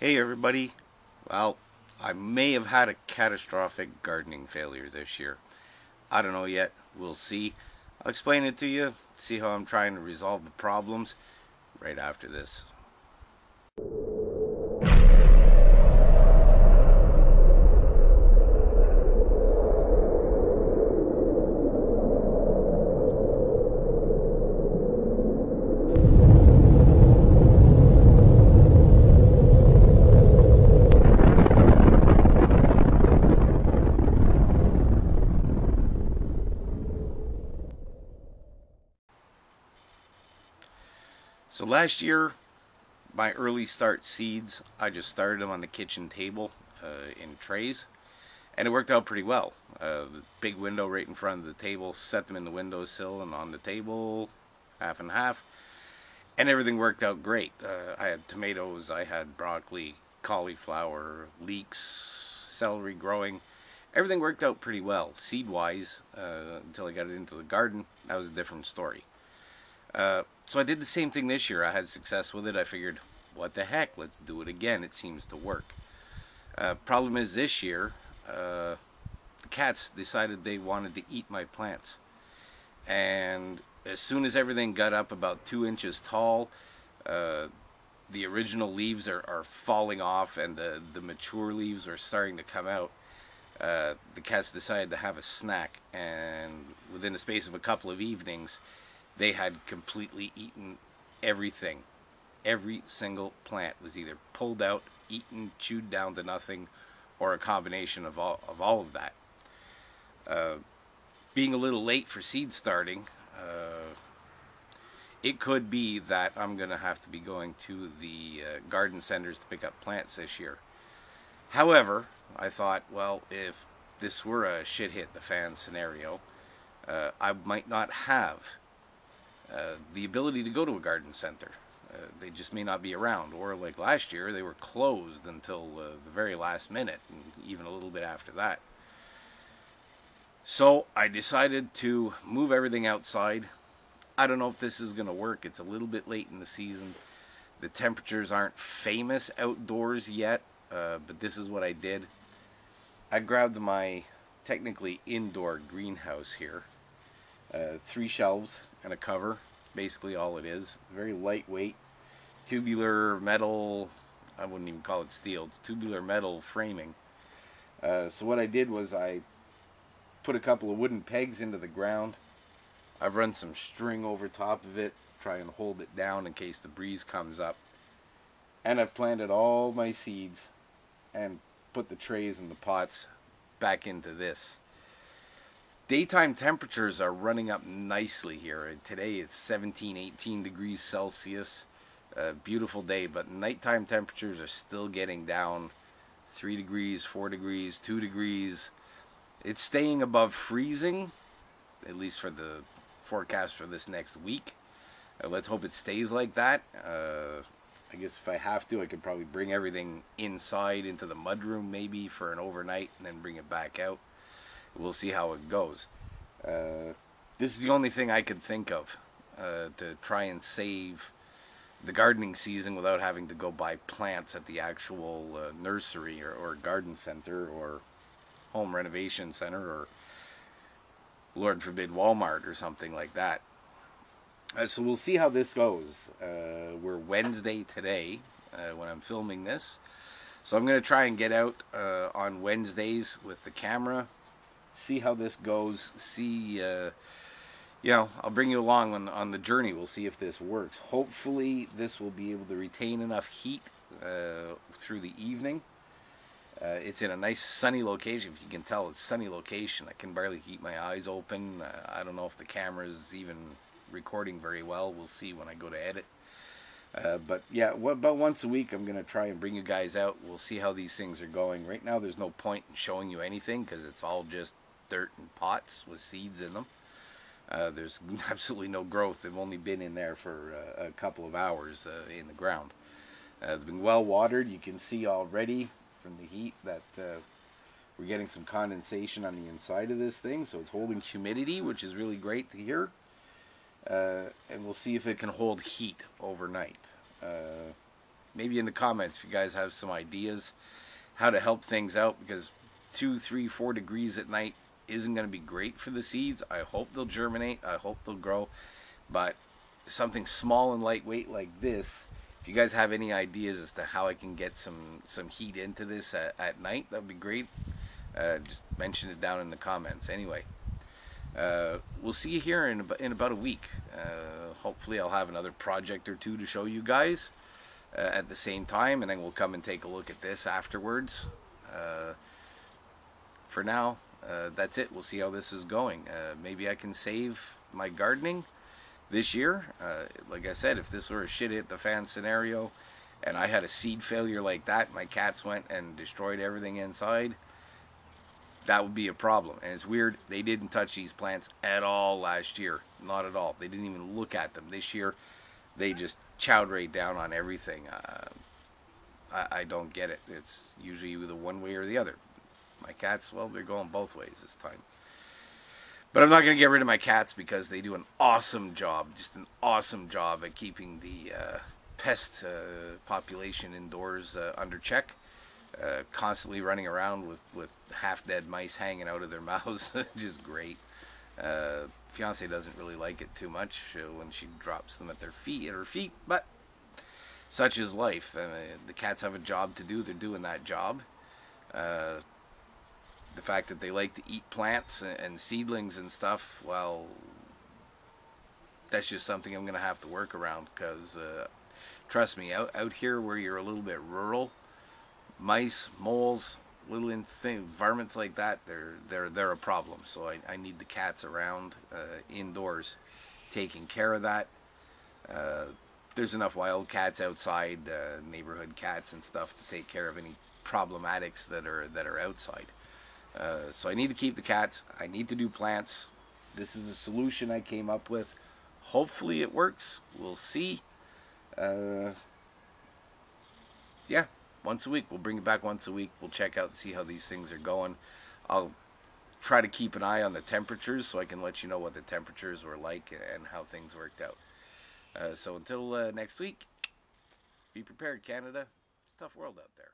Hey everybody. Well, I may have had a catastrophic gardening failure this year. I don't know yet. We'll see. I'll explain it to you, see how I'm trying to resolve the problems right after this. So last year, my early start seeds, I just started them on the kitchen table in trays, and it worked out pretty well. The big window right in front of the table, set them in the windowsill and on the table, half and half, and everything worked out great. I had tomatoes, I had broccoli, cauliflower, leeks, celery growing. Everything worked out pretty well, seed-wise, until I got it into the garden. That was a different story. So I did the same thing this year. I had success with it. I figured, what the heck, let's do it again. It seems to work. Problem is this year, the cats decided they wanted to eat my plants. And as soon as everything got up about 2 inches tall, the original leaves are falling off and the mature leaves are starting to come out. The cats decided to have a snack, and within the space of a couple of evenings, they had completely eaten everything. Every single plant was either pulled out, eaten, chewed down to nothing, or a combination of all of that. Being a little late for seed starting, it could be that I'm going to have to be going to the garden centers to pick up plants this year. However, I thought, well, if this were a shit hit the fan scenario, I might not have the ability to go to a garden center. They just may not be around, or like last year, they were closed until the very last minute, and even a little bit after that. So I decided to move everything outside. I don't know if this is going to work. It's a little bit late in the season. The temperatures aren't famous outdoors yet, but this is what I did. I grabbed my technically indoor greenhouse here. 3 shelves and a cover, basically all it is. Very lightweight, tubular metal. I wouldn't even call it steel. It's tubular metal framing. So what I did was I put a couple of wooden pegs into the ground. I've run some string over top of it, try and hold it down in case the breeze comes up. And I've planted all my seeds and put the trays and the pots back into this. Daytime temperatures are running up nicely here. Today it's 17, 18 degrees Celsius. Beautiful day, but nighttime temperatures are still getting down 3 degrees, 4 degrees, 2 degrees. It's staying above freezing, at least for the forecast for this next week. Let's hope it stays like that. I guess if I have to, I could probably bring everything inside into the mudroom maybe for an overnight and then bring it back out. We'll see how it goes. This is the only thing I could think of to try and save the gardening season without having to go buy plants at the actual nursery or garden center or home renovation center or, Lord forbid, Walmart or something like that. So we'll see how this goes. We're Wednesday today when I'm filming this. So I'm going to try and get out on Wednesdays with the camera, see how this goes, see, I'll bring you along on the journey. We'll see if this works. Hopefully this will be able to retain enough heat through the evening. It's in a nice sunny location. If you can tell, it's a sunny location. I can barely keep my eyes open. I don't know if the camera is even recording very well. We'll see when I go to edit. But yeah, about once a week I'm going to try and bring you guys out. We'll see how these things are going. Right now there's no point in showing you anything because it's all just dirt and pots with seeds in them. There's absolutely no growth. They've only been in there for a couple of hours in the ground. They've been well watered. You can see already from the heat that we're getting some condensation on the inside of this thing, so it's holding humidity, which is really great to hear. And we'll see if it can hold heat overnight. maybe in the comments if you guys have some ideas how to help things out, because 2, 3, 4 degrees at night isn't going to be great for the seeds. I hope they'll germinate. I hope they'll grow. But something small and lightweight like this, if you guys have any ideas as to how I can get some heat into this at night, that would be great. Just mention it down in the comments. Anyway, we'll see you here in about a week. Hopefully I'll have another project or two to show you guys at the same time, and then we'll come and take a look at this afterwards. For now, that's it. We'll see how this is going. Maybe I can save my gardening this year. Like I said, if this were a shit hit the fan scenario and I had a seed failure like that, my cats went and destroyed everything inside, that would be a problem. And it's weird, they didn't touch these plants at all last year. Not at all. They didn't even look at them. This year, they just chowed right down on everything. I don't get it. It's usually either one way or the other. My cats, well, they're going both ways this time. But I'm not going to get rid of my cats because they do an awesome job, just an awesome job at keeping the pest population indoors under check. Constantly running around with half-dead mice hanging out of their mouths, which is great. Fiance doesn't really like it too much when she drops them at her feet, but such is life. The cats have a job to do. They're doing that job. The fact that they like to eat plants and seedlings and stuff, well, that's just something I'm going to have to work around, because trust me, out here where you're a little bit rural, mice, moles, little varmints like that, they're a problem. So I need the cats around indoors taking care of that. There's enough wild cats outside, neighborhood cats and stuff, to take care of any problematics that are outside. So I need to keep the cats. I need to do plants. This is a solution I came up with. Hopefully it works. We'll see. Yeah, once a week. We'll bring it back once a week. We'll check out and see how these things are going. I'll try to keep an eye on the temperatures so I can let you know what the temperatures were like and how things worked out. So until next week, be prepared, Canada. It's a tough world out there.